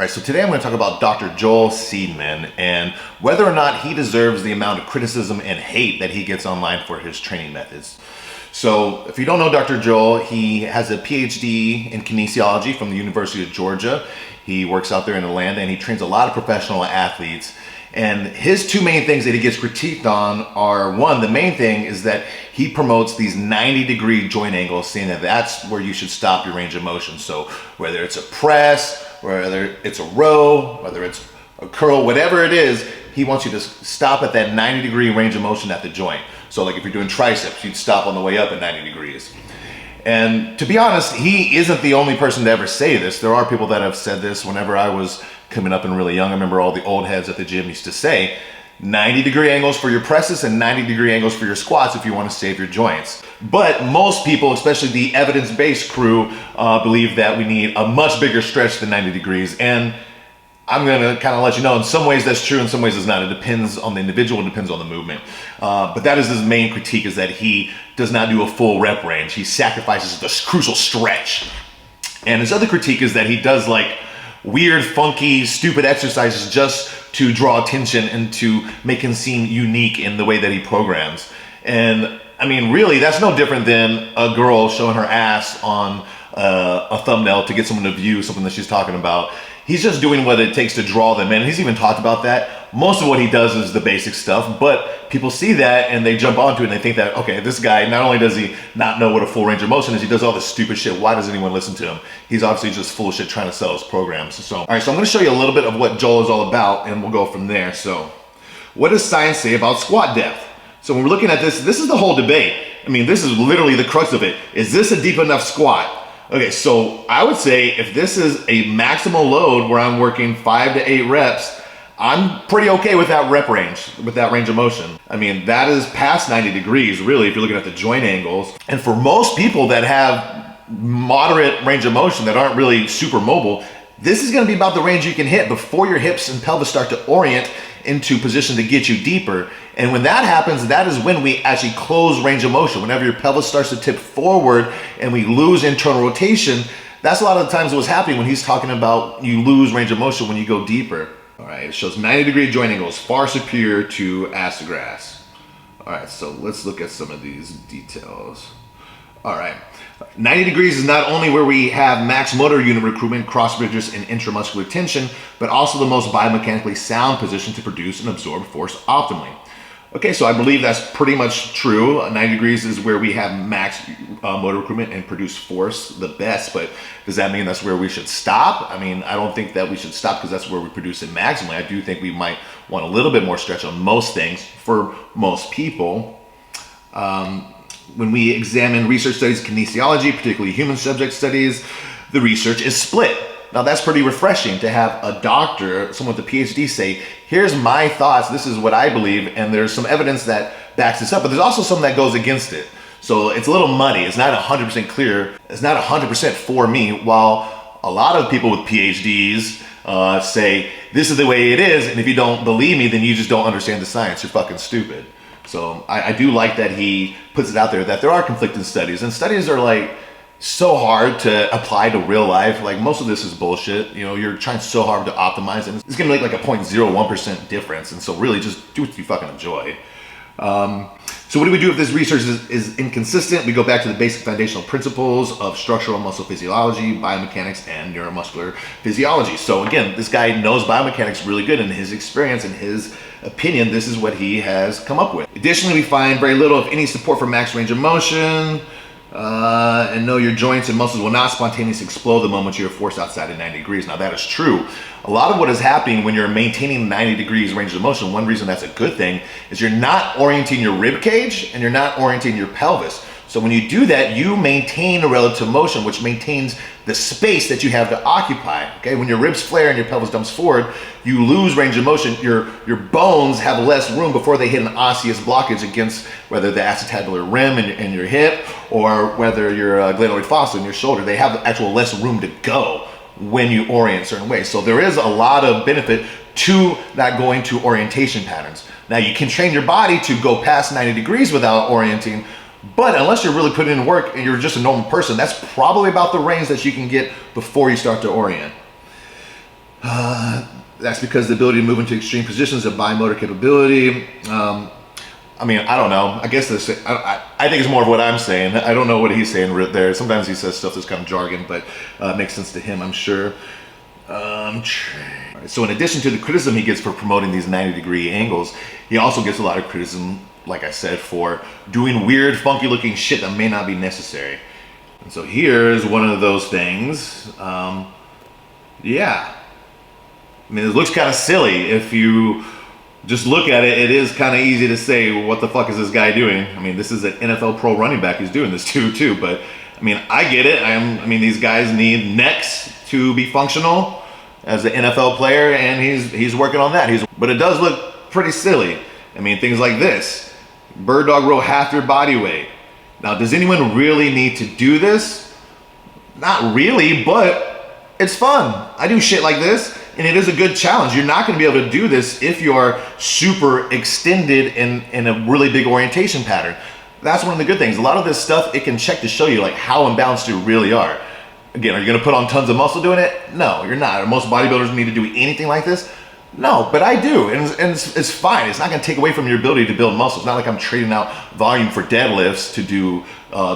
All right, so today I'm going to talk about Dr. Joel Seedman and whether or not he deserves the amount of criticism and hate that he gets online for his training methods. So if you don't know Dr. Joel, he has a PhD in kinesiology from the University of Georgia. He works out there in Atlanta and he trains a lot of professional athletes. And his two main things that he gets critiqued on are, one, the main thing is that he promotes these 90-degree joint angles, saying that that's where you should stop your range of motion. So whether it's a press, whether it's a row, whether it's a curl, whatever it is, he wants you to stop at that 90-degree range of motion at the joint. So like if you're doing triceps, you'd stop on the way up at 90 degrees. And to be honest, he isn't the only person to ever say this. There are people that have said this whenever I was coming up and really young. I remember all the old heads at the gym used to say 90-degree angles for your presses and 90-degree angles for your squats if you want to save your joints. But most people, especially the evidence-based crew, believe that we need a much bigger stretch than 90 degrees. And I'm going to kind of let you know, in some ways that's true, in some ways it's not. It depends on the individual, it depends on the movement. But that is his main critique, is that he does not do a full rep range. He sacrifices the crucial stretch. And his other critique is that he does like weird, funky, stupid exercises just to draw attention and to make him seem unique in the way that he programs. And I mean, really, that's no different than a girl showing her ass on a thumbnail to get someone to view something that she's talking about. He's just doing what it takes to draw them in. He's even talked about that. Most of what he does is the basic stuff, but people see that and they jump onto it and they think that, okay, this guy, not only does he not know what a full range of motion is, he does all this stupid shit. Why does anyone listen to him? He's obviously just full of shit trying to sell his programs. So, all right, so I'm gonna show you a little bit of what Joel is all about and we'll go from there. So, what does science say about squat depth? So when we're looking at this is the whole debate. I mean, this is literally the crux of it. Is this a deep enough squat? Okay, so I would say if this is a maximal load where I'm working 5 to 8 reps, I'm pretty okay with that rep range, with that range of motion. I mean, that is past 90 degrees, really, if you're looking at the joint angles. And for most people that have moderate range of motion, that aren't really super mobile, this is gonna be about the range you can hit before your hips and pelvis start to orient into position to get you deeper. And when that happens, that is when we actually close range of motion. Whenever your pelvis starts to tip forward and we lose internal rotation, that's a lot of the times what's happening when he's talking about you lose range of motion when you go deeper. All right, it shows 90-degree joint angles, far superior to ass to grass. All right, so let's look at some of these details. All right, 90 degrees is not only where we have max motor unit recruitment, cross bridges, and intramuscular tension, but also the most biomechanically sound position to produce and absorb force optimally. Okay, so I believe that's pretty much true. 90 degrees is where we have max motor recruitment and produce force the best, but does that mean that's where we should stop? I mean, I don't think that we should stop because that's where we produce it maximally. I do think we might want a little bit more stretch on most things for most people. When we examine research studies, kinesiology, particularly human subject studies, the research is split. Now that's pretty refreshing to have a doctor, someone with a PhD say, here's my thoughts, this is what I believe, and there's some evidence that backs this up, but there's also some that goes against it. So it's a little muddy, it's not 100% clear, it's not 100% for me, while a lot of people with PhDs say, this is the way it is, and if you don't believe me, then you just don't understand the science, you're fucking stupid. So I do like that he puts it out there that there are conflicting studies, and studies are like so hard to apply to real life. Like most of this is bullshit. You know, you're trying so hard to optimize, and it's gonna make like a 0.01% difference. And so really just do what you fucking enjoy. So what do we do if this research is inconsistent? We go back to the basic foundational principles of structural muscle physiology, biomechanics, and neuromuscular physiology. So again, this guy knows biomechanics really good. In his experience, in his opinion, this is what he has come up with. Additionally, we find very little, if any, support for max range of motion, and know your joints and muscles will not spontaneously explode the moment you're forced outside of 90 degrees. Now that is true. A lot of what is happening when you're maintaining 90 degrees range of motion, one reason that's a good thing is you're not orienting your rib cage and you're not orienting your pelvis. So when you do that, you maintain a relative motion, which maintains the space that you have to occupy. Okay, when your ribs flare and your pelvis dumps forward, you lose range of motion. Your bones have less room before they hit an osseous blockage against whether the acetabular rim in your hip or whether your glenoid fossa in your shoulder. They have actual less room to go when you orient certain ways. So there is a lot of benefit to not going to orientation patterns. Now you can train your body to go past 90 degrees without orienting, but unless you're really putting in work and you're just a normal person, that's probably about the range that you can get before you start to orient. That's because the ability to move into extreme positions of bimotor capability. I mean, I don't know. I guess this. I think it's more of what I'm saying. I don't know what he's saying right there. Sometimes he says stuff that's kind of jargon, but it makes sense to him, I'm sure. So in addition to the criticism he gets for promoting these 90-degree angles, he also gets a lot of criticism, like I said, for doing weird, funky looking shit that may not be necessary. And so here's one of those things. Yeah. I mean, it looks kind of silly. If you just look at it, it is kind of easy to say, what the fuck is this guy doing? I mean, this is an NFL pro running back who's doing this too, but I mean, I get it. I mean, these guys need necks to be functional as an NFL player, and he's working on that. But it does look pretty silly. I mean, things like this. Bird dog row half your body weight. Now, does anyone really need to do this? Not really, but it's fun. I do shit like this, and it is a good challenge. You're not going to be able to do this if you're super extended in a really big orientation pattern. That's one of the good things. A lot of this stuff, it can check to show you like how imbalanced you really are. Again, are you going to put on tons of muscle doing it? No, you're not. Are most bodybuilders need to do anything like this? No, but I do, and it's fine. It's not going to take away from your ability to build muscle. It's not like I'm trading out volume for deadlifts to do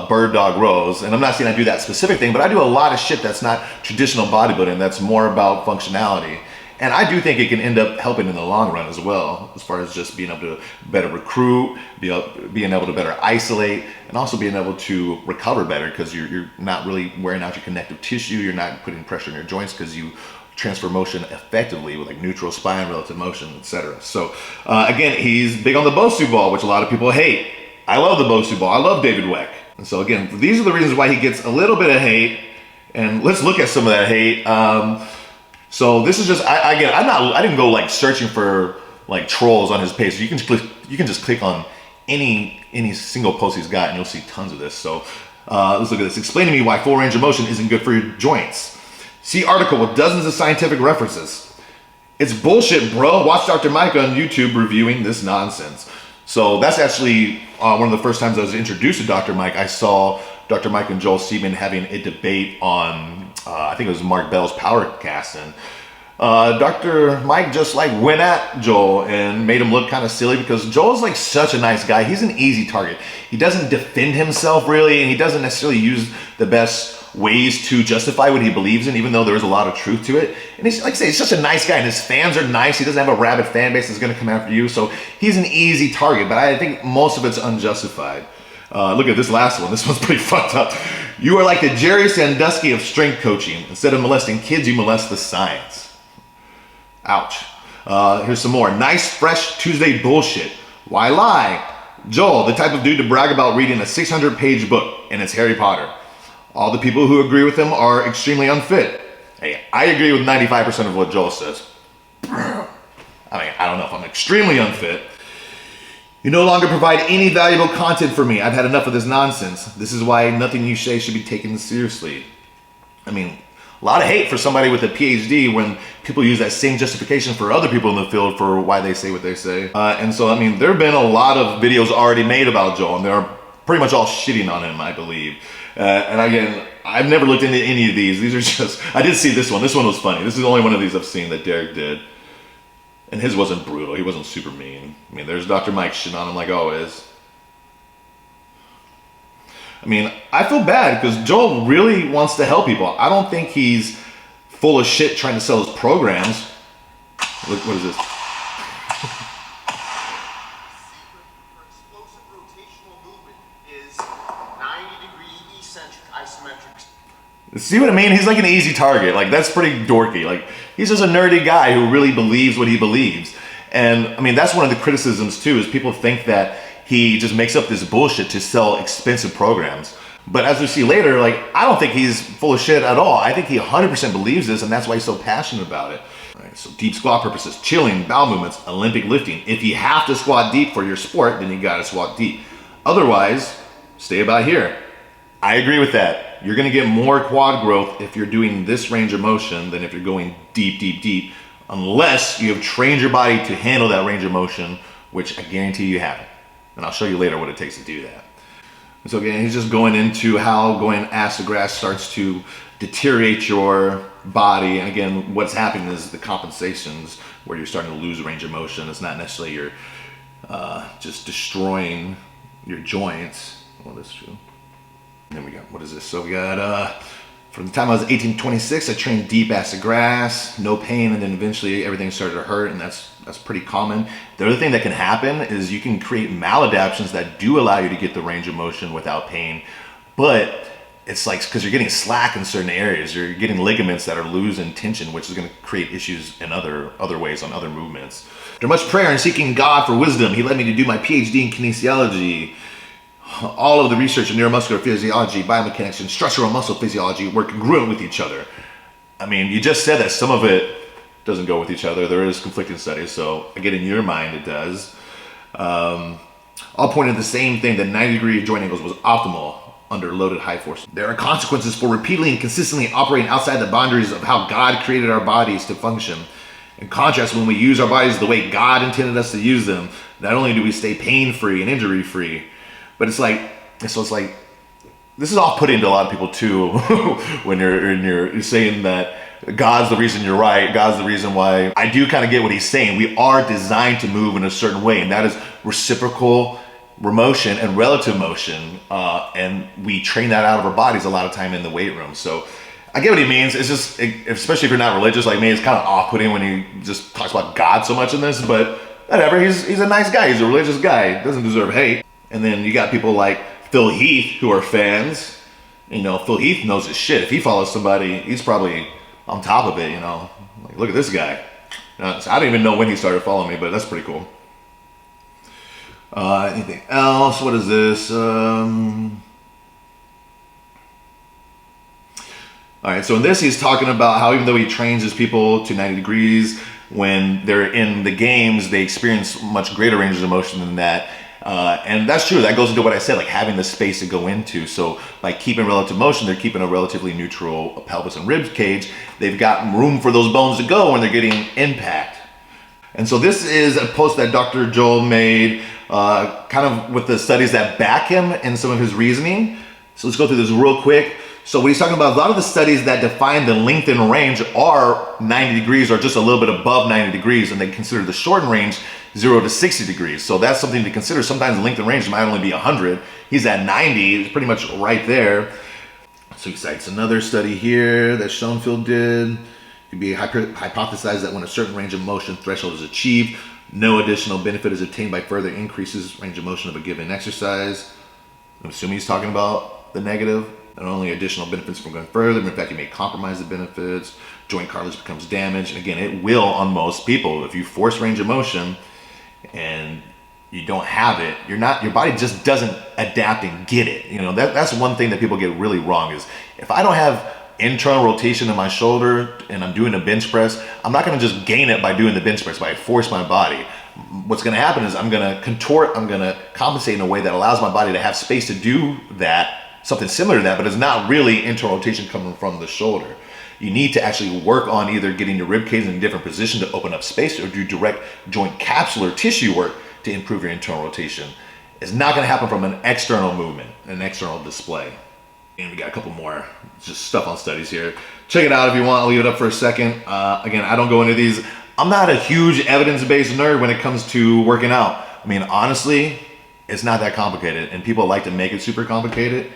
bird dog rows. And I'm not saying I do that specific thing, but I do a lot of shit that's not traditional bodybuilding. That's more about functionality. And I do think it can end up helping in the long run as well, as far as just being able to better recruit, being able to better isolate, and also being able to recover better because you're not really wearing out your connective tissue. You're not putting pressure on your joints because you transfer motion effectively with like neutral spine, relative motion, etc. So again, he's big on the Bosu ball, which a lot of people hate. I love the Bosu ball. I love David Weck. And so again, these are the reasons why he gets a little bit of hate. And let's look at some of that hate. So this is just, I didn't go like searching for like trolls on his page. You can just click on any single post he's got and you'll see tons of this. So let's look at this. Explain to me why full range of motion isn't good for your joints. See article with dozens of scientific references. It's bullshit, bro. Watch Dr. Mike on YouTube reviewing this nonsense. So that's actually one of the first times I was introduced to Dr. Mike. I saw Dr. Mike and Joel Seedman having a debate on, I think it was Mark Bell's Powercast, and Dr. Mike just like went at Joel and made him look kind of silly because Joel's like such a nice guy. He's an easy target. He doesn't defend himself really, and he doesn't necessarily use the best ways to justify what he believes in, even though there's a lot of truth to it. And he's, like I say, he's such a nice guy, and his fans are nice. He doesn't have a rabid fan base that's going to come after you, so he's an easy target, but I think most of it's unjustified. Look at this last one. This one's pretty fucked up. You are like the Jerry Sandusky of strength coaching. Instead of molesting kids, you molest the science. Ouch. Here's some more. Nice, fresh Tuesday bullshit. Why lie? Joel, the type of dude to brag about reading a 600-page book, and it's Harry Potter. All the people who agree with him are extremely unfit. Hey, I agree with 95% of what Joel says. I mean, I don't know if I'm extremely unfit. You no longer provide any valuable content for me. I've had enough of this nonsense. This is why nothing you say should be taken seriously. I mean, a lot of hate for somebody with a PhD when people use that same justification for other people in the field for why they say what they say. And so, I mean, there have been a lot of videos already made about Joel, and they're pretty much all shitting on him, I believe. And again, I've never looked into any of these. These are just, I did see this one. This one was funny. This is the only one of these I've seen that Derek did. And his wasn't brutal. He wasn't super mean. I mean, there's Dr. Mike shitting on him like always. I mean, I feel bad because Joel really wants to help people. I don't think he's full of shit trying to sell his programs. Look, what is this? Isometrics. See what I mean? He's like an easy target. Like, that's pretty dorky. Like, he's just a nerdy guy who really believes what he believes. And I mean, that's one of the criticisms too, is people think that he just makes up this bullshit to sell expensive programs. But as we see later, like, I don't think he's full of shit at all. I think he 100% believes this, and that's why he's so passionate about it. All right, so deep squat purposes, chilling, bowel movements, Olympic lifting. If you have to squat deep for your sport, then you gotta squat deep. Otherwise, stay about here. I agree with that. You're gonna get more quad growth if you're doing this range of motion than if you're going deep, deep, deep, unless you have trained your body to handle that range of motion, which I guarantee you haven't. And I'll show you later what it takes to do that. And so again, he's just going into how going ass to grass starts to deteriorate your body. And again, what's happening is the compensations where you're starting to lose range of motion. It's not necessarily you're just destroying your joints. Well, that's true. And then we got, what is this? So we got, from the time I was 18 to 26, I trained deep acid grass, no pain, and then eventually everything started to hurt, and that's pretty common. The other thing that can happen is you can create maladaptations that do allow you to get the range of motion without pain, but it's like, because you're getting slack in certain areas, you're getting ligaments that are losing tension, which is going to create issues in other ways on other movements. After much prayer and seeking God for wisdom, he led me to do my PhD in kinesiology. All of the research in neuromuscular physiology, biomechanics, and structural muscle physiology were congruent with each other. I mean, you just said that some of it doesn't go with each other. There is conflicting studies, so again, in your mind, it does. All pointed to the same thing, that 90-degree joint angles was optimal under loaded high force. There are consequences for repeatedly and consistently operating outside the boundaries of how God created our bodies to function. In contrast, when we use our bodies the way God intended us to use them, not only do we stay pain-free and injury-free, but it's like, this is all put into a lot of people too, when you're saying that God's the reason you're right, God's the reason why. I do kind of get what he's saying. We are designed to move in a certain way, and that is reciprocal motion and relative motion, and we train that out of our bodies a lot of time in the weight room. So I get what he means. It's just, especially if you're not religious like me, it's kind of off-putting when he just talks about God so much in this, but whatever, he's a nice guy, he's a religious guy, doesn't deserve hate. And then you got people like Phil Heath who are fans. You know, Phil Heath knows his shit. If he follows somebody, he's probably on top of it, you know. Like, look at this guy. So I don't even know when he started following me, but that's pretty cool. Anything else? What is this? All right, so in this, he's talking about how even though he trains his people to 90 degrees, when they're in the games, they experience much greater ranges of motion than that. And that's true. That goes into what I said, like having the space to go into. So by keeping relative motion, they're keeping a relatively neutral pelvis and rib cage. They've got room for those bones to go when they're getting impact. And so this is a post that Dr. Joel made, kind of with the studies that back him and some of his reasoning. So let's go through this real quick. So what he's talking about, a lot of the studies that define the length and range are 90 degrees or just a little bit above 90 degrees, and they consider the shortened range 0 to 60 degrees. So that's something to consider. Sometimes the length and range might only be 100. He's at 90, it's pretty much right there. So he cites another study here that Schoenfeld did. It could be hypothesized that when a certain range of motion threshold is achieved, no additional benefit is obtained by further increases range of motion of a given exercise. I'm assuming he's talking about the negative. Not only additional benefits from going further, but in fact you may compromise the benefits. Joint cartilage becomes damaged. And again, it will on most people. If you force range of motion and you don't have it, your body just doesn't adapt and get it. You know, that's one thing that people get really wrong is if I don't have internal rotation in my shoulder and I'm doing a bench press, I'm not going to just gain it by doing the bench press, by force my body. What's going to happen is I'm going to contort, I'm going to compensate in a way that allows my body to have space to do that, something similar to that, but it's not really internal rotation coming from the shoulder. You need to actually work on either getting your rib cage in a different position to open up space or do direct joint capsular tissue work to improve your internal rotation. It's not going to happen from an external movement, an external display. And we got a couple more just stuff on studies here. Check it out if you want. I'll leave it up for a second. Again, I don't go into these. I'm not a huge evidence-based nerd when it comes to working out. I mean, honestly, it's not that complicated, and people like to make it super complicated.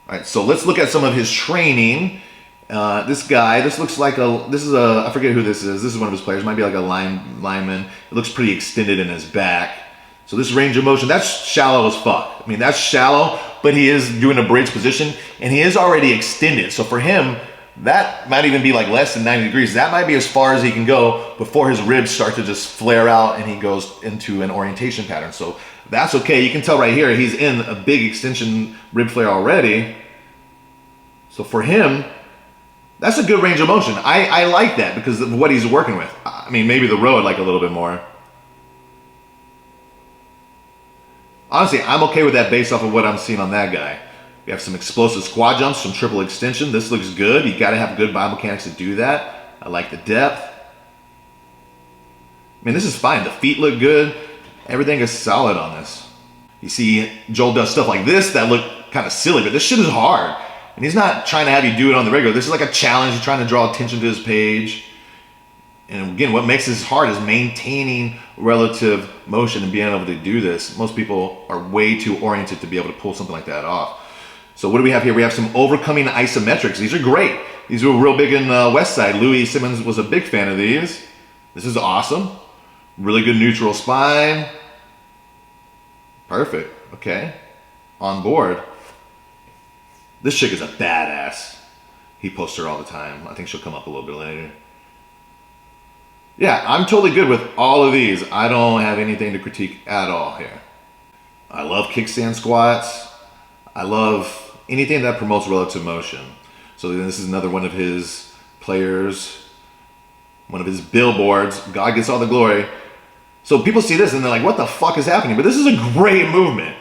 All right, so let's look at some of his training. This guy, this looks like I forget who this is. This is one of his players. Might be like a lineman. It looks pretty extended in his back. So this range of motion, that's shallow as fuck. I mean, that's shallow, but he is doing a bridge position and he is already extended. So for him, that might even be like less than 90 degrees. That might be as far as he can go before his ribs start to just flare out and he goes into an orientation pattern. So that's okay. You can tell right here, he's in a big extension rib flare already. So for him, that's a good range of motion. I like that because of what he's working with. I mean, maybe the row I'd like a little bit more. Honestly, I'm okay with that based off of what I'm seeing on that guy. We have some explosive squat jumps, some triple extension. This looks good. You got to have good biomechanics to do that. I like the depth. I mean, this is fine. The feet look good. Everything is solid on this. You see, Joel does stuff like this that look kind of silly, but this shit is hard. And he's not trying to have you do it on the regular. This is like a challenge. He's trying to draw attention to his page. And again, what makes this hard is maintaining relative motion and being able to do this. Most people are way too oriented to be able to pull something like that off. So what do we have here? We have some overcoming isometrics. These are great. These were real big in West Side. Louis Simmons was a big fan of these. This is awesome. Really good neutral spine. Perfect. Okay. On board. This chick is a badass. He posts her all the time. I think she'll come up a little bit later. Yeah, I'm totally good with all of these. I don't have anything to critique at all here. I love kickstand squats. I love anything that promotes relative motion. So this is another one of his players, one of his billboards. God gets all the glory. So people see this and they're like, what the fuck is happening? But this is a great movement.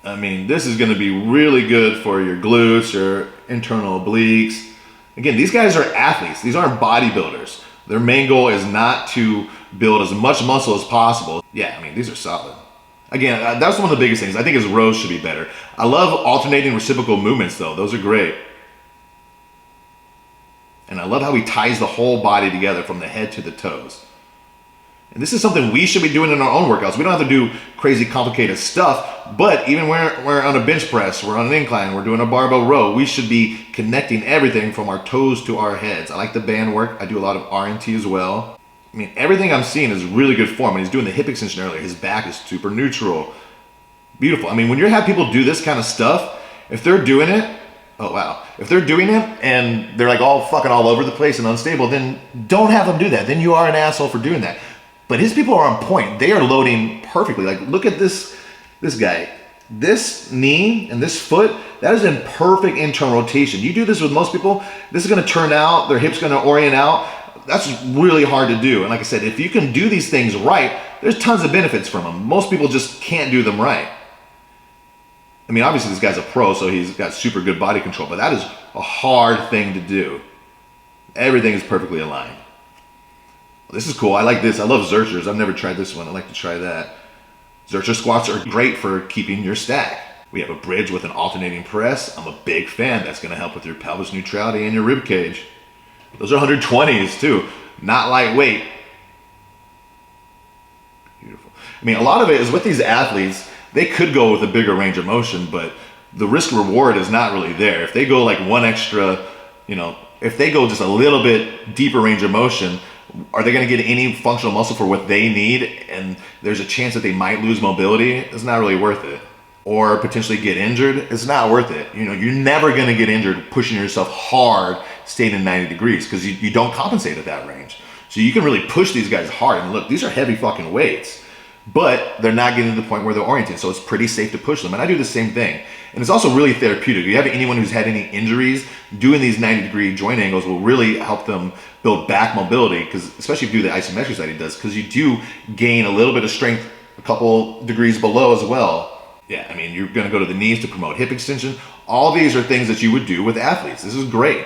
I mean, this is going to be really good for your glutes, your internal obliques. Again, these guys are athletes. These aren't bodybuilders. Their main goal is not to build as much muscle as possible. Yeah, I mean, these are solid. Again, that's one of the biggest things. I think his rows should be better. I love alternating reciprocal movements, though. Those are great. And I love how he ties the whole body together from the head to the toes. And this is something we should be doing in our own workouts. We don't have to do crazy complicated stuff, but even when we're on a bench press, we're on an incline, we're doing a barbell row, we should be connecting everything from our toes to our heads. I like the band work. I do a lot of RNT as well. I mean, everything I'm seeing is really good form. And he's doing the hip extension earlier. His back is super neutral. Beautiful. I mean, when you have people do this kind of stuff, if they're doing it, oh wow. If they're doing it and they're like all fucking all over the place and unstable, then don't have them do that. Then you are an asshole for doing that. But his people are on point. They are loading perfectly. Like, look at this guy. This knee and this foot, that is in perfect internal rotation. You do this with most people, this is gonna turn out, their hip's gonna orient out. That's really hard to do. And like I said, if you can do these things right, there's tons of benefits from them. Most people just can't do them right. I mean, obviously this guy's a pro, so he's got super good body control, but that is a hard thing to do. Everything is perfectly aligned. This is cool. I like this. I love Zerchers. I've never tried this one. I'd like to try that. Zercher squats are great for keeping your stack. We have a bridge with an alternating press. I'm a big fan. That's going to help with your pelvis neutrality and your rib cage. Those are 120s too. Not lightweight. Beautiful. I mean, a lot of it is with these athletes, they could go with a bigger range of motion, but the risk reward is not really there. If they go like one extra, if they go just a little bit deeper range of motion, are they going to get any functional muscle for what they need? And there's a chance that they might lose mobility. It's not really worth it. Or potentially get injured. It's not worth it. You're never going to get injured pushing yourself hard, staying in 90 degrees because you don't compensate at that range. So you can really push these guys hard. And look, these are heavy fucking weights, but they're not getting to the point where they're oriented. So it's pretty safe to push them. And I do the same thing. And it's also really therapeutic. If you have anyone who's had any injuries, doing these 90-degree joint angles will really help them build back mobility, because especially if you do the isometrics that he does, because you do gain a little bit of strength a couple degrees below as well. Yeah, I mean, you're going to go to the knees to promote hip extension. All these are things that you would do with athletes. This is great.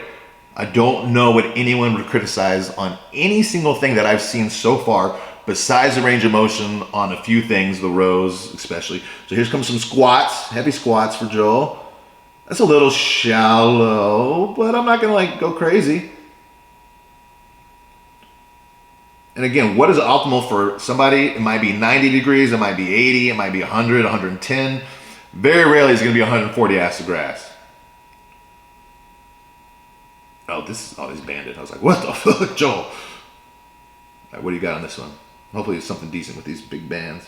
I don't know what anyone would criticize on any single thing that I've seen so far, besides the range of motion on a few things, the rows especially. So here's comes some squats, heavy squats for Joel. That's a little shallow, but I'm not gonna go crazy. And again, what is optimal for somebody? It might be 90 degrees, it might be 80, it might be 100, 110. Very rarely is it gonna be 140 ass to grass. Oh, this is banded. I was like, what the fuck, Joel? All right, what do you got on this one? Hopefully it's something decent with these big bands.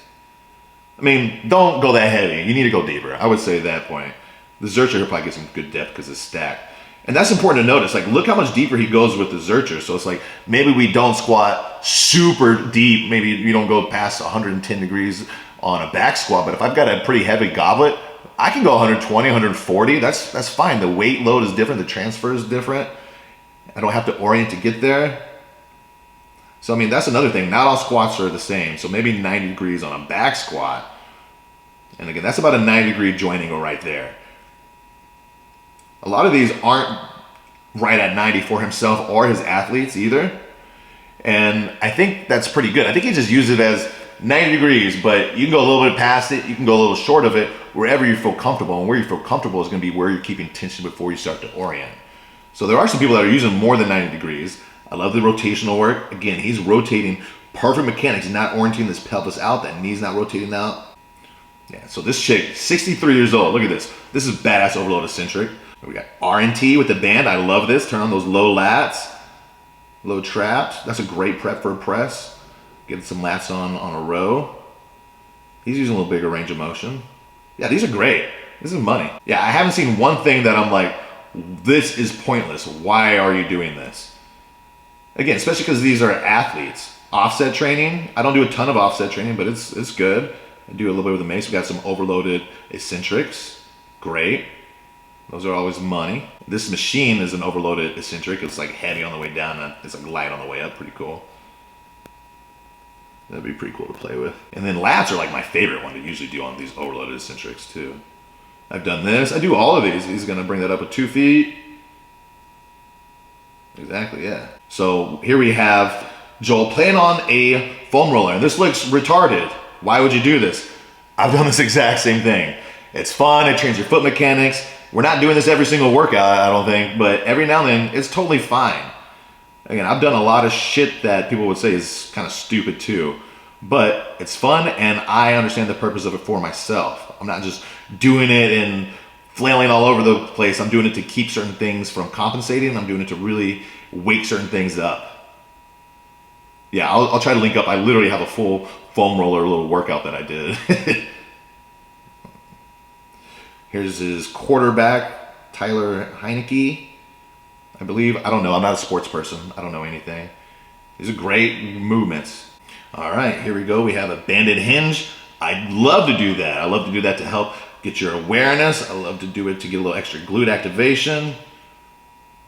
I mean, don't go that heavy. You need to go deeper. I would say at that point. The Zercher here probably gets some good depth because it's stacked. And that's important to notice. Like, look how much deeper he goes with the Zercher. So it's like, maybe we don't squat super deep. Maybe you don't go past 110 degrees on a back squat. But if I've got a pretty heavy goblet, I can go 120, 140. That's fine. The weight load is different. The transfer is different. I don't have to orient to get there. So, I mean, that's another thing. Not all squats are the same. So maybe 90 degrees on a back squat. And again, that's about a 90-degree joint angle right there. A lot of these aren't right at 90 for himself or his athletes either. And I think that's pretty good. I think he just used it as 90 degrees, but you can go a little bit past it, you can go a little short of it, wherever you feel comfortable. And where you feel comfortable is gonna be where you're keeping tension before you start to orient. So there are some people that are using more than 90 degrees. I love the rotational work. Again, he's rotating perfect mechanics, not orienting this pelvis out, that knee's not rotating out. Yeah, so this chick, 63 years old, look at this. This is badass overload eccentric. We got R&T with the band, I love this. Turn on those low lats, low traps. That's a great prep for a press. Get some lats on a row. He's using a little bigger range of motion. Yeah, these are great. This is money. Yeah, I haven't seen one thing that I'm like, this is pointless. Why are you doing this? Again, especially because these are athletes. Offset training, I don't do a ton of offset training, but it's good. I do a little bit with the mace. We got some overloaded eccentrics. Great. Those are always money. This machine is an overloaded eccentric. It's like heavy on the way down. It's like light on the way up. Pretty cool. That'd be pretty cool to play with. And then lats are like my favorite one to usually do on these overloaded eccentrics too. I've done this. I do all of these. He's gonna bring that up with 2 feet. Exactly, yeah. So here we have Joel playing on a foam roller. And this looks retarded. Why would you do this? I've done this exact same thing. It's fun, it trains your foot mechanics. We're not doing this every single workout, I don't think, but every now and then, it's totally fine. Again, I've done a lot of shit that people would say is kind of stupid too, but it's fun and I understand the purpose of it for myself. I'm not just doing it and flailing all over the place. I'm doing it to keep certain things from compensating. I'm doing it to really wake certain things up. Yeah, I'll try to link up. I literally have a full foam roller little workout that I did. Here's his quarterback, Tyler Heineke, I believe. I don't know. I'm not a sports person. I don't know anything. These are great movements. All right, here we go. We have a banded hinge. I love to do that. I love to do that to help get your awareness. I love to do it to get a little extra glute activation.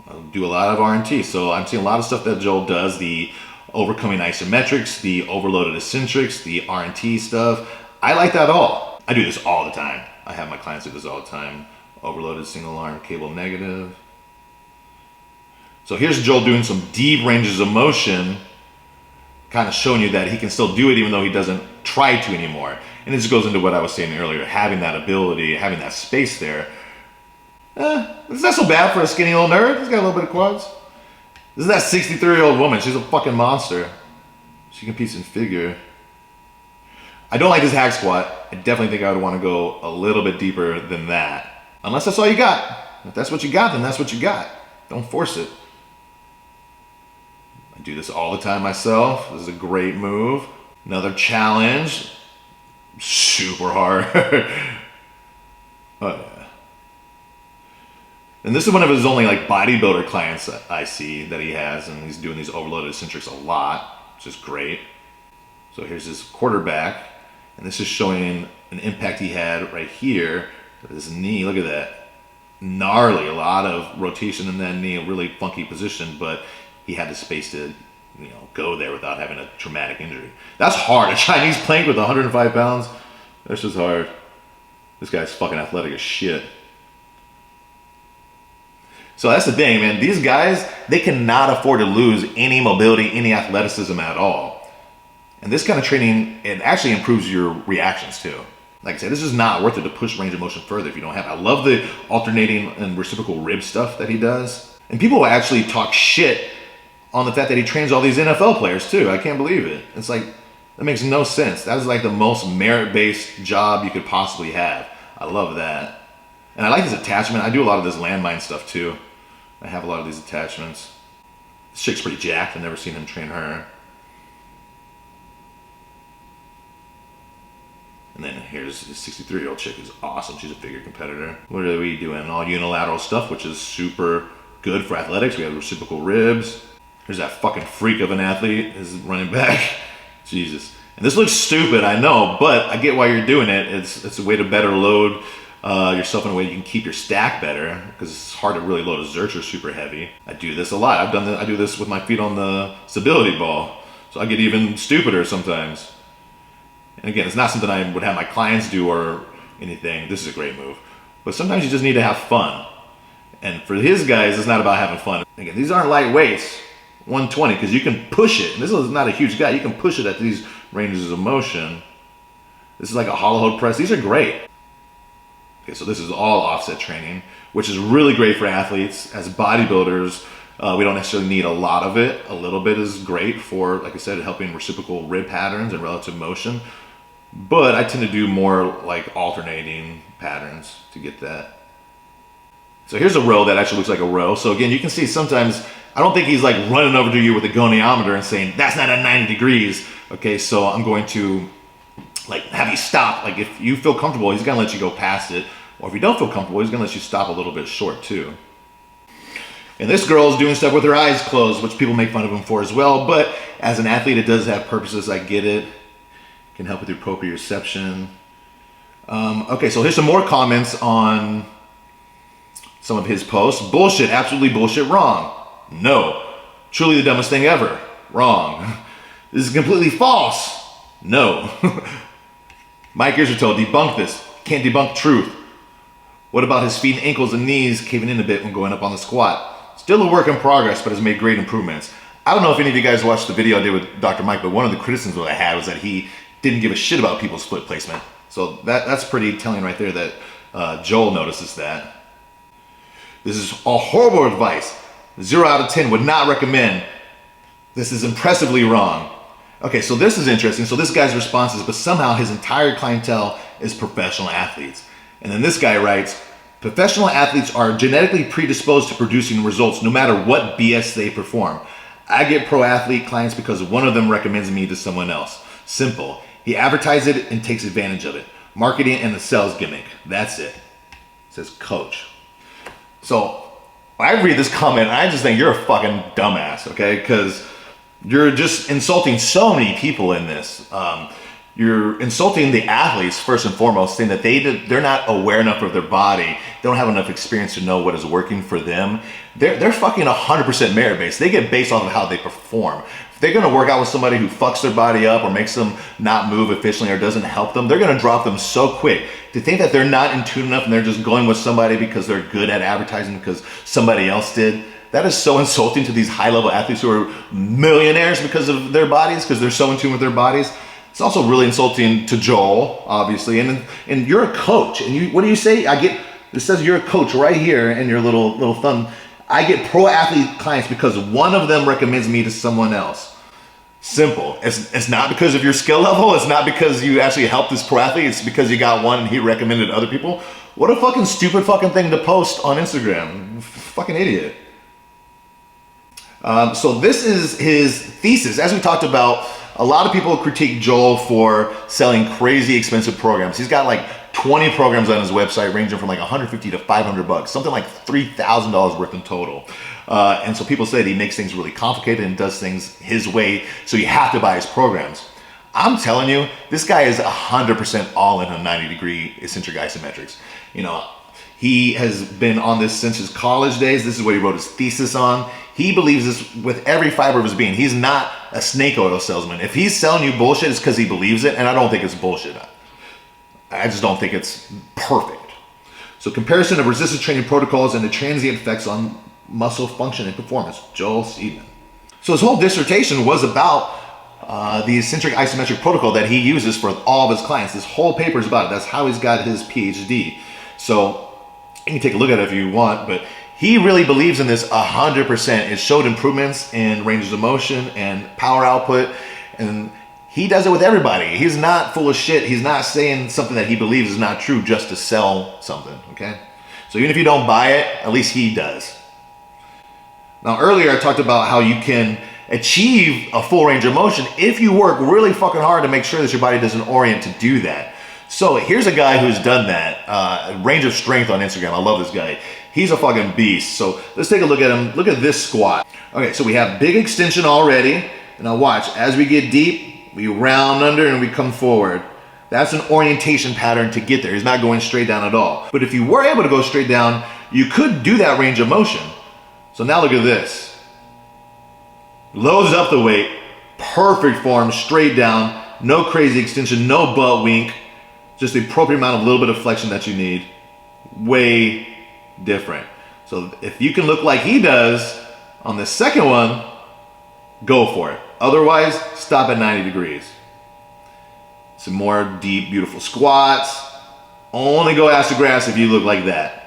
I'll do a lot of R&T. So I'm seeing a lot of stuff that Joel does. The overcoming isometrics, the overloaded eccentrics, the R&T stuff. I like that all. I do this all the time. I have my clients do this all the time. Overloaded single arm cable negative. So here's Joel doing some deep ranges of motion, kind of showing you that he can still do it even though he doesn't try to anymore. And this goes into what I was saying earlier, having that ability, having that space there. It's not so bad for a skinny little nerd. He's got a little bit of quads. This is that 63-year-old woman. She's a fucking monster. She competes in figure. I don't like this hack squat. I definitely think I would want to go a little bit deeper than that. Unless that's all you got. If that's what you got, then that's what you got. Don't force it. I do this all the time myself. This is a great move. Another challenge. Super hard. Oh yeah. And this is one of his only like bodybuilder clients that I see that he has, and he's doing these overloaded eccentrics a lot, which is great. So here's his quarterback, and this is showing an impact he had right here with his knee. Look at that. Gnarly, a lot of rotation in that knee, a really funky position, but he had the space to, go there without having a traumatic injury. That's hard. A Chinese plank with 105 pounds, that's just hard. This guy's fucking athletic as shit. So that's the thing, man. These guys, they cannot afford to lose any mobility, any athleticism at all. And this kind of training, it actually improves your reactions too. Like I said, this is not worth it to push range of motion further if you don't have it. I love the alternating and reciprocal rib stuff that he does. And people will actually talk shit on the fact that he trains all these NFL players too. I can't believe it. It's like, that makes no sense. That is like the most merit-based job you could possibly have. I love that. And I like his attachment. I do a lot of this landmine stuff too. I have a lot of these attachments. This chick's pretty jacked. I've never seen him train her. And then here's this 63-year-old chick who's awesome. She's a figure competitor. What are we doing? All unilateral stuff, which is super good for athletics. We have reciprocal ribs. Here's that fucking freak of an athlete, his running back. Jesus. And this looks stupid, I know, but I get why you're doing it. It's a way to better load yourself in a way you can keep your stack better, because it's hard to really load a Zercher super heavy. I do this a lot. I do this with my feet on the stability ball. So I get even stupider sometimes. And again, it's not something I would have my clients do or anything. This is a great move. But sometimes you just need to have fun. And for his guys, it's not about having fun. Again, these aren't light weights, 120, because you can push it. And this is not a huge guy. You can push it at these ranges of motion. This is like a hollow hold press. These are great. Okay, so this is all offset training, which is really great for athletes. As bodybuilders, we don't necessarily need a lot of it. A little bit is great for, like I said, helping reciprocal rib patterns and relative motion. But I tend to do more like alternating patterns to get that. So here's a row that actually looks like a row. So again, you can see sometimes, I don't think he's like running over to you with a goniometer and saying, that's not at 90 degrees. Okay, so I'm going to like have you stop. Like if you feel comfortable, he's gonna let you go past it. Or if you don't feel comfortable, he's gonna let you stop a little bit short too. And this girl is doing stuff with her eyes closed, which people make fun of him for as well. But as an athlete, it does have purposes. I get it. Can help with your proprioception. Okay, so here's some more comments on some of his posts. Bullshit, absolutely bullshit, wrong. No. Truly the dumbest thing ever. Wrong. This is completely false. No. Mike Israetel, debunk this. Can't debunk truth. What about his feet and ankles and knees caving in a bit when going up on the squat? Still a work in progress, but has made great improvements. I don't know if any of you guys watched the video I did with Dr. Mike, but one of the criticisms that I had was that he didn't give a shit about people's foot placement. So that's pretty telling right there that Joel notices that. This is all horrible advice. 0 out of 10, would not recommend. This is impressively wrong. Okay, so this is interesting. So this guy's response is, but somehow his entire clientele is professional athletes. And then this guy writes, professional athletes are genetically predisposed to producing results no matter what BS they perform. I get pro athlete clients because one of them recommends me to someone else. Simple. He advertises it and takes advantage of it. Marketing and the sales gimmick. That's it. It says coach. So I read this comment and I just think you're a fucking dumbass, okay? Because you're just insulting so many people in this. You're insulting the athletes first and foremost, saying that they're not aware enough of their body. They don't have enough experience to know what is working for them. They're fucking 100% merit based. They get based off of how they perform. If they're gonna work out with somebody who fucks their body up or makes them not move efficiently or doesn't help them, they're gonna drop them so quick. To think that they're not in tune enough and they're just going with somebody because they're good at advertising because somebody else did, that is so insulting to these high-level athletes who are millionaires because of their bodies, because they're so in tune with their bodies. It's also really insulting to Joel, obviously, and you're a coach, and what do you say? It says you're a coach right here in your little thumb. I get pro athlete clients because one of them recommends me to someone else. Simple. It's not because of your skill level. It's not because you actually helped this pro athlete. It's because you got one and he recommended other people. What a fucking stupid fucking thing to post on Instagram. Fucking idiot. So this is his thesis. As we talked about, a lot of people critique Joel for selling crazy expensive programs. He's got like 20 programs on his website ranging from like 150 to 500 bucks, something like $3,000 worth in total. And so people say that he makes things really complicated and does things his way, so you have to buy his programs. I'm telling you, this guy is 100% all in on 90-degree eccentric isometrics. You know, he has been on this since his college days. This is what he wrote his thesis on. He believes this with every fiber of his being. He's not a snake oil salesman. If he's selling you bullshit, it's because he believes it, and I don't think it's bullshit. I just don't think it's perfect. So comparison of resistance training protocols and the transient effects on muscle function and performance, Joel Seedman. So his whole dissertation was about the eccentric isometric protocol that he uses for all of his clients. This whole paper is about it. That's how he's got his PhD. So you can take a look at it if you want, but he really believes in this 100%. It showed improvements in ranges of motion and power output, and he does it with everybody. He's not full of shit. He's not saying something that he believes is not true just to sell something, okay? So even if you don't buy it, at least he does. Now earlier I talked about how you can achieve a full range of motion if you work really fucking hard to make sure that your body doesn't orient to do that. So here's a guy who's done that, RangeofStrength on Instagram. I love this guy. He's a fucking beast. So let's take a look at him. Look at this squat. Okay, so we have big extension already. And now watch, as we get deep, we round under and we come forward. That's an orientation pattern to get there. He's not going straight down at all. But if you were able to go straight down, you could do that range of motion. So now look at this. Loads up the weight, perfect form, straight down, no crazy extension, no butt wink, just the appropriate amount of little bit of flexion that you need. Way different. So if you can look like he does on the second one, go for it. Otherwise, stop at 90 degrees. some more deep, beautiful squats. Only go ass to grass if you look like that.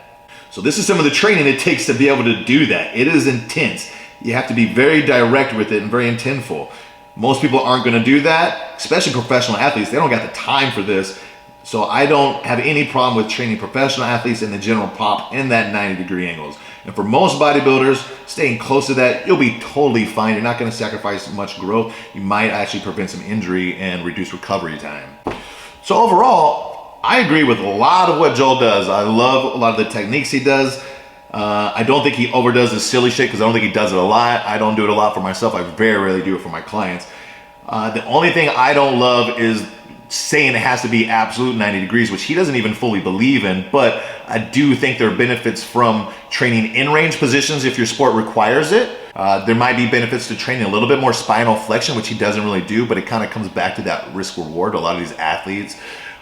So this is some of the training it takes to be able to do that. It is intense. You have to be very direct with it and very intentful. Most people aren't gonna do that, especially professional athletes. They don't got the time for this. So I don't have any problem with training professional athletes in the general pop in that 90-degree angles. And for most bodybuilders, staying close to that, you'll be totally fine. You're not gonna sacrifice much growth. You might actually prevent some injury and reduce recovery time. So overall, I agree with a lot of what Joel does. I love a lot of the techniques he does. I don't think he overdoes the silly shit because I don't think he does it a lot. I don't do it a lot for myself. I very rarely do it for my clients. The only thing I don't love is saying it has to be absolute 90 degrees, which he doesn't even fully believe in, but I do think there are benefits from training in range positions if your sport requires it. There might be benefits to training a little bit more spinal flexion, which he doesn't really do, but it kind of comes back to that risk reward. A lot of these athletes,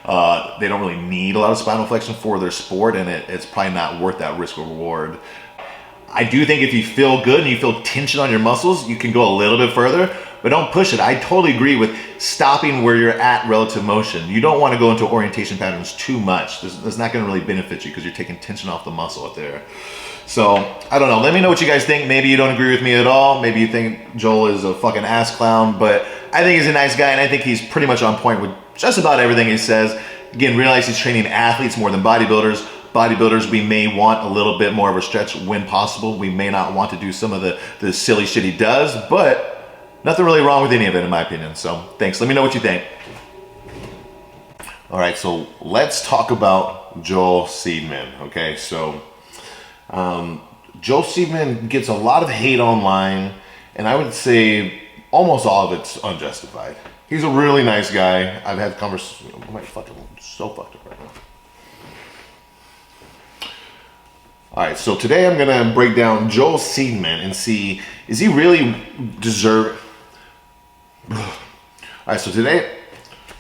they don't really need a lot of spinal flexion for their sport, and it's probably not worth that risk reward. I do think if you feel good and you feel tension on your muscles, you can go a little bit further, but don't push it. I totally agree with stopping where you're at relative motion. You don't want to go into orientation patterns too much. That's not going to really benefit you because you're taking tension off the muscle out there. So, I don't know. Let me know what you guys think. Maybe you don't agree with me at all. Maybe you think Joel is a fucking ass clown, but I think he's a nice guy, and I think he's pretty much on point with just about everything he says. Again, realize he's training athletes more than bodybuilders. Bodybuilders, we may want a little bit more of a stretch when possible. We may not want to do some of the silly shit he does, but nothing really wrong with any of it in my opinion. So thanks. Let me know what you think. All right, so let's talk about Joel Seedman. Okay, so Joel Seedman gets a lot of hate online, and I would say almost all of it's unjustified. He's a really nice guy. I've had conversations. I'm so fucked up right now. All right, so today I'm gonna break down Joel Seedman and see, is he really deserve? All right, so today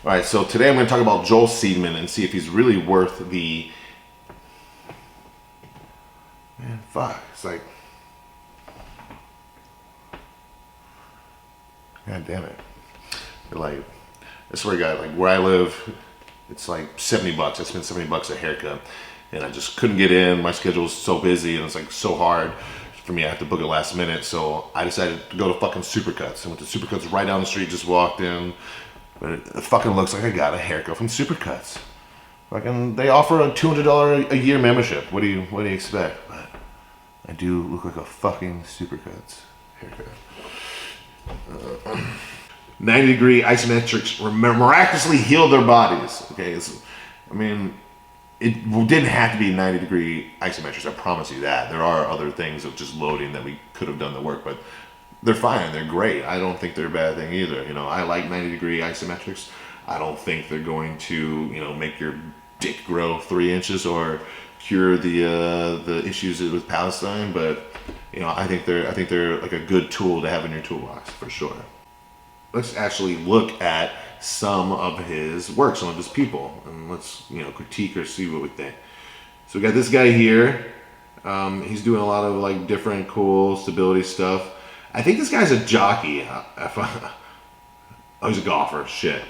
I'm gonna talk about Joel Seedman and see if he's really worth the. Man, fuck, it's like, god damn it. Like, I swear to God, like where I live, it's like $70. I spent $70 a haircut. And I just couldn't get in. My schedule was so busy and it's like so hard for me. I have to book it last minute. So I decided to go to fucking Supercuts. I went to Supercuts right down the street, just walked in. But it fucking looks like I got a haircut from Supercuts. Fucking, they offer a $200 a year membership. What do you expect? But I do look like a fucking Supercuts haircut. 90-degree isometrics miraculously healed their bodies. Okay, I mean, it didn't have to be 90-degree isometrics, I promise you that. There are other things of just loading that we could have done the work, but they're fine, they're great. I don't think they're a bad thing either. You know, I like 90-degree isometrics. I don't think they're going to, you know, make your dick grow 3 inches or cure the issues with Palestine, but you know, I think they're like a good tool to have in your toolbox for sure. Let's actually look at some of his work, some of his people, and let's, you know, critique or see what we think. So we got this guy here. He's doing a lot of like different cool stability stuff. I think this guy's a jockey. Oh, he's a golfer. Shit.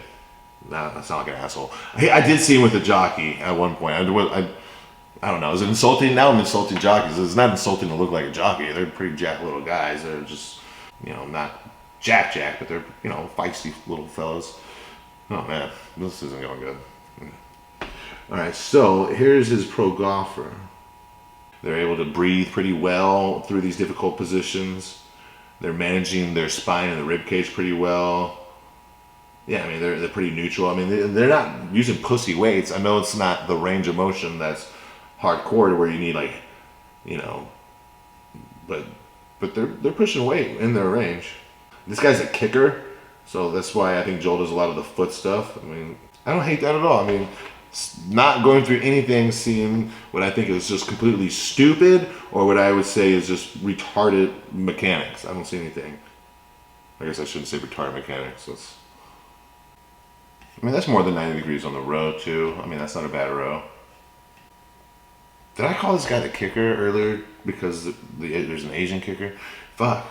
Nah, I sound like an asshole. I did see him with a jockey at one point. I don't know. Is it insulting? Now I'm insulting jockeys. It's not insulting to look like a jockey. They're pretty jack little guys. They're just, you know, not jack, but they're, you know, feisty little fellas. Oh man, this isn't going good. All right, so here's his pro golfer. They're able to breathe pretty well through these difficult positions. They're managing their spine and the rib cage pretty well. Yeah, I mean, they're pretty neutral. I mean, they're not using pussy weights. I know it's not the range of motion that's hardcore to where you need, like, you know, but they're pushing weight in their range. This guy's a kicker, so that's why I think Joel does a lot of the foot stuff. I mean, I don't hate that at all. I mean, not going through anything, seeing what I think is just completely stupid or what I would say is just retarded mechanics. I don't see anything. I guess I shouldn't say retarded mechanics. I mean, that's more than 90 degrees on the row, too. I mean, that's not a bad row. Did I call this guy the kicker earlier because there's an Asian kicker? Fuck.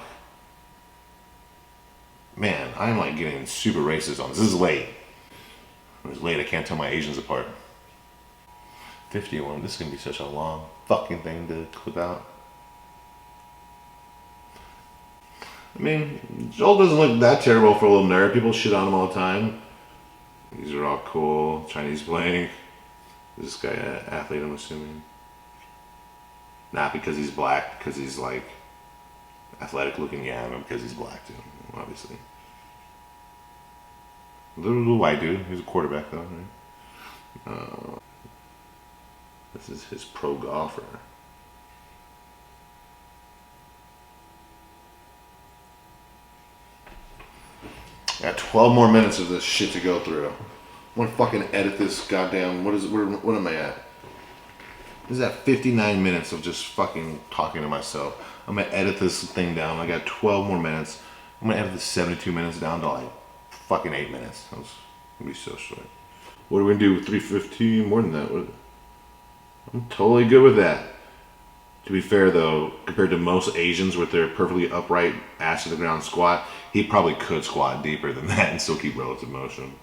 Man, I'm like getting super racist on this. This is late. It's late, I can't tell my Asians apart. 51, this is gonna be such a long fucking thing to clip out. I mean, Joel doesn't look that terrible for a little nerd. People shit on him all the time. These are all cool. Chinese blank. This guy an athlete, I'm assuming. Not because he's black, because he's like athletic looking, yeah, but because he's black too, obviously. Little white dude. He's a quarterback though, right? This is his pro golfer. Got 12 more minutes of this shit to go through. I'm gonna fucking edit this goddamn. What am I at? This is at 59 minutes of just fucking talking to myself. I'm gonna edit this thing down. I got 12 more minutes. I'm gonna edit the 72 minutes down to like fucking 8 minutes. That's gonna be so short. What are we gonna do with 315? More than that. I'm totally good with that. To be fair though, compared to most Asians with their perfectly upright ass to the ground squat, he probably could squat deeper than that and still keep relative motion.